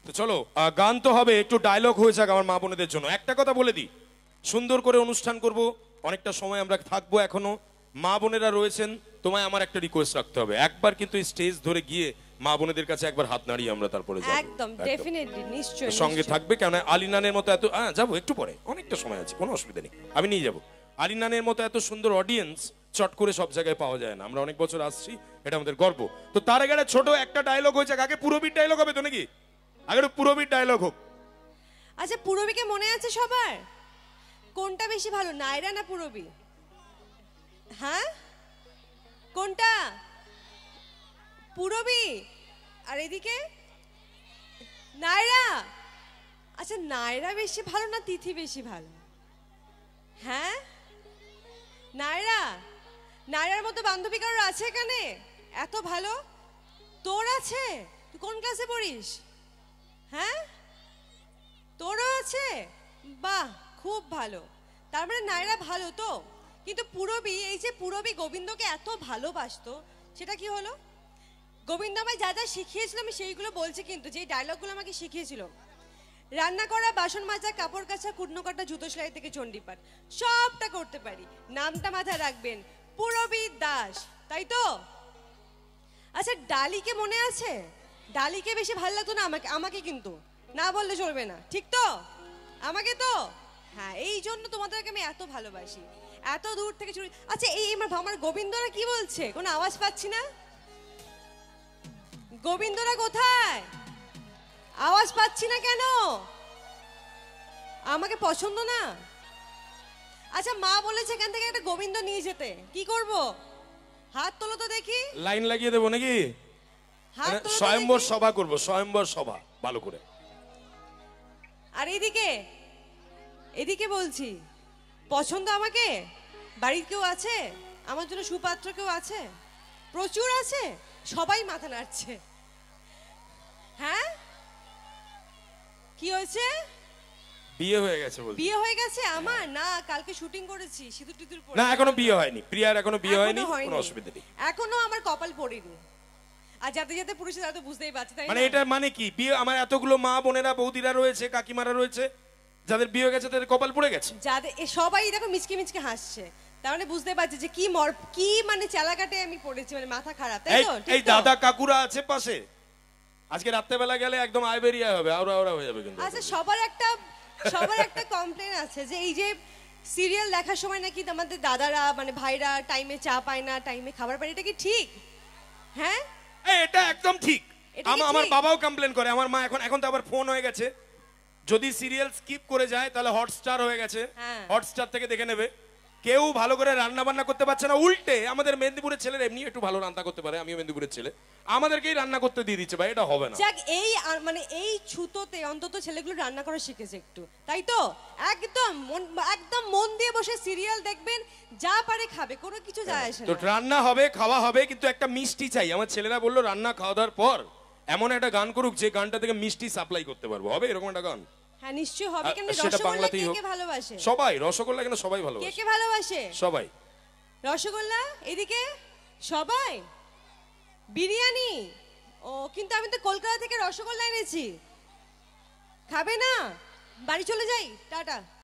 তো চলো গান তো হবে, একটু ডায়লগ হয়ে যাক আমার মা বোনেদের জন্য। একটা কথা বলে দিই, সুন্দর করে অনুষ্ঠান করব, অনেকটা সময় আমরা থাকবো এখনো। মা বোনেরা রয়েছেন, তোমায় আমার একটা রিকোয়েস্ট রাখতে হবে, একবার কিন্তু স্টেজ ধরে গিয়ে মা বোনেদের কাছে একবার হাত নাড়িয়ে আমরা তারপরে যাব। একদম ডেফিনেটলি, নিশ্চয়ই সঙ্গে থাকবে, কেন আলিনানের মতো এত যাবো একটু পরে, অনেকটা সময় আছে, কোনো অসুবিধা নেই, আমি নিয়ে যাব। আলিনানের মতো এত সুন্দর অডিয়েন্স চট করে সব জায়গায় পাওয়া যায় না, আমরা অনেক বছর আসছি, এটা আমাদের গর্ব। তো তার আগে ছোট একটা ডায়লগ হয়েছে, আগে পুরোবিট ডায়লগ হবে তো নাকি? আগে পুরোবিট ডায়লগ হোক। আচ্ছা, পুরবীকে মনে আছে সবার? কোনটা বেশি ভালো, নায়রা না পুরবী? হ্যাঁ, কোনটা? পুরবী। আর এদিকে নায়রা। আচ্ছা, নায়রা বেশি ভালো না তিথি বেশি ভালো? হ্যাঁ, নায়রা। নায়রার মতো বান্ধবী কারোর আছে এখানে এত ভালো? তোর আছে? তুই কোন ক্লাসে পড়িস? হ্যাঁ, তোরও আছে? বাহ, খুব ভালো। তার মানে নায়রা ভালো তো। কিন্তু পুরবী, এই যে পুরবী গোবিন্দকে এত ভালোবাসতো, সেটা কি হলো? গোবিন্দ আমায় যা যা শিখিয়েছিল আমি সেইগুলো বলছি, কিন্তু যে ডায়লগগুলো আমাকে শিখিয়েছিল, রান্না করা, বাসন মাজা, কাপড় কাচা, কুটনো কাটা, জুতো সেলাই থেকে চণ্ডীপাঠ, সবটা করতে পারি। নামটা মাথায় রাখবেন, পুরবী দাস, তাই তো? আচ্ছা, ডালিকে মনে আছে? ডালিকে বেশি ভালো লাগতো না আমাকে? আমাকে কিন্তু না বললে চলবে না, ঠিক তো? আমাকে তো, হ্যাঁ, এই জন্য তোমাদেরকে আমি এত ভালোবাসি, এত দূর থেকে ছুটি। আচ্ছা, এই আমার গোবিন্দরা কি বলছে? কোনো আওয়াজ পাচ্ছি না। গোবিন্দরা কোথায়? আওয়াজ পাচ্ছি না কেন? আমাকে পছন্দ না? আচ্ছা, মা বলেছে এখান থেকে একটা গোবিন্দ নিয়ে যেতে, কি করব? হাত তোলো তো দেখি। লাইন লাগিয়ে দেবো নাকি? স্বয়ম্বর সভা করব, স্বয়ম্বর সভা, ভালো করে। আর এদিকে, এদিকে বলছি, পছন্দ আমাকে? বাড়ির কেউ আছে আমার জন্য? সুপাত্র কেউ আছে? প্রচুর আছে, সবাই মাথা নাড়ছে। হ্যাঁ, কি হয়েছে? বিয়ে হয়ে গেছে বলছি। বিয়ে হয়ে গেছে আমার? না, কালকে শুটিং করেছি, সিঁদুর টিঁদুর পরে। না, এখনো বিয়ে হয়নি, প্রিয়ার এখনো বিয়ে হয়নি, কোনো অসুবিধা নেই। এখনো আমার কপাল পড়েনি। আর যাতে যাতে পুরুষের, তারা তো বুঝতেই পারছে, তাই মানে এটা মানে কি? বিয়ে, আমার এতগুলো মা বোনেরা, বৌদিরা রয়েছে, কাকিমারা রয়েছে, যাদের বিয়ে হয়ে গেছে তাদের কপাল পড়ে গেছে। যাদের সবাই দেখো মিচকে মিচকে হাসছে, তার মানে বুঝতে পারছে যে কি মানে চালাকাটে আমি পড়েছি, মানে মাথা খারাপ, তাই তো? এই দাদা কাকুরা আছে পাশে, আজকে রাত্রেবেলা গেলে একদম আইবেরিয়া হবে, আওড়া আওড়া হয়ে যাবে কিন্তু। আচ্ছা, সবার একটা কমপ্লেন আছে যে এই যে সিরিয়াল দেখার সময় নাকি আমাদের দাদারা, মানে ভাইরা টাইমে চা পায় না, টাইমে খাবার পায় না, এটা কি ঠিক? হ্যাঁ, এটা একদম ঠিক। আমার বাবাও কমপ্লেন করে, আমার মা এখন তো আবার ফোন হয়ে গেছে, যদি সিরিয়াল স্কিপ করে যায় তাহলে হটস্টার হয়ে গেছে, হটস্টার থেকে দেখে নেবে। কেউ ভালো করে রান্না বান্না করতে পারছে না, উল্টে আমাদের মেদিনীপুরের ছেলেরা এমনি একটু ভালো রান্না করতে পারে, আমিও মেদিনীপুরের ছেলে, আমাদেরকেই রান্না করতে দিয়ে দিচ্ছে। ভাই, এটা হবে না। যাক, এই মানে এই ছুতোতে অন্তত ছেলেগুলো রান্না করা শিখেছে একটু, তাই তো? একদম একদম মন দিয়ে বসে সিরিয়াল দেখবেন, যা পারে খাবে, কোনো কিছু যায় আসে না। তো রান্না হবে, খাওয়া হবে, কিন্তু একটা মিষ্টি চাই। আমার ছেলেরা বললো রান্না খাওয়া দাওয়ার পর এমন একটা গান করুক যে গানটা থেকে মিষ্টি সাপ্লাই করতে পারবো, হবে এরকম একটা গান? হ্যাঁ, নিশ্চয়ই হবে। কেন, রসগোল্লা কে কে ভালোবাসে? সবাই রসগোল্লা, কেন সবাই ভালোবাসে। কে কে ভালোবাসে? সবাই। রসগোল্লা, এদিকে সবাই। বিরিয়ানি, ও কিন্তু আমি তো কলকাতা থেকে রসগোল্লা এনেছি, খাবে না? বাড়ি চলে যাই, টাটা।